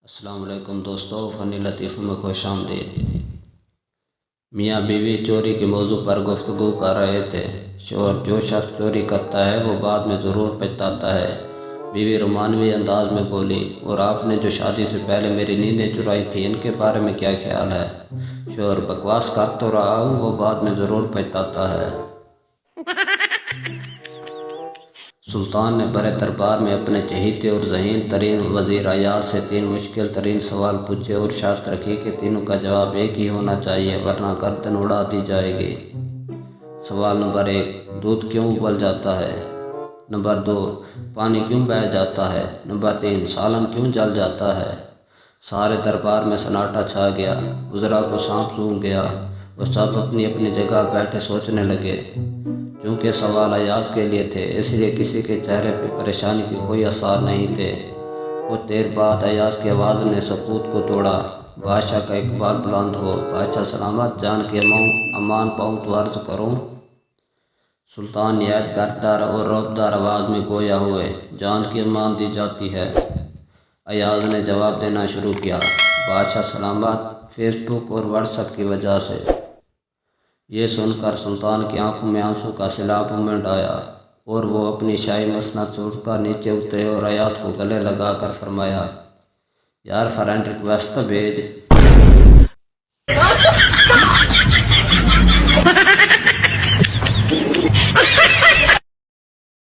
السلام علیکم دوستو، فنی لطیفوں میں خوش آمدید۔ میاں بیوی چوری کے موضوع پر گفتگو کر رہے تھے۔ شوہر: جو شخص چوری کرتا ہے وہ بعد میں ضرور پچھتاتا ہے۔ بیوی رومانوی انداز میں بولی: اور آپ نے جو شادی سے پہلے میری نیندیں چرائی تھی، ان کے بارے میں کیا خیال ہے؟ شوہر: بکواس کر تو رہا ہوں، وہ بعد میں ضرور پچھتاتا ہے۔ سلطان نے بڑے دربار میں اپنے چہیتے اور ذہین ترین وزیر ایاز سے 3 مشکل ترین سوال پوچھے اور شرط رکھی کہ تینوں کا جواب ایک ہی ہونا چاہیے ورنہ گردن اڑا دی جائے گی۔ سوال نمبر 1: دودھ کیوں ابل جاتا ہے؟ نمبر 2: پانی کیوں بہہ جاتا ہے؟ نمبر 3: سالن کیوں جل جاتا ہے؟ سارے دربار میں سناٹا چھا گیا۔ وزراء کو سانپ سونگھ گیا اور سب اپنی اپنی جگہ بیٹھے سوچنے لگے۔ چونکہ سوال ایاز کے لیے تھے، اس لیے کسی کے چہرے پہ پریشانی کے کوئی آثار نہیں تھے۔ کچھ دیر بعد ایاز کی آواز نے سکوت کو توڑا: بادشاہ کا اقبال بلند ہو! بادشاہ سلامت جان کے امان پاؤں تو عرض کروں۔ سلطان نہایت گرددار اور رعبدار آواز میں گویا ہوئے: جان کی امان دی جاتی ہے۔ ایاز نے جواب دینا شروع کیا: بادشاہ سلامت، فیس بک اور واٹس ایپ کی وجہ سے۔ یہ سن کر سلطان کی آنکھوں میں آنسو کا سیلاب امڑ آیا اور وہ اپنی شاہی مسند سے اٹھ کر نیچے اترے اور ایاز کو گلے لگا کر فرمایا: یار فرینڈ ریکویسٹ بھیج۔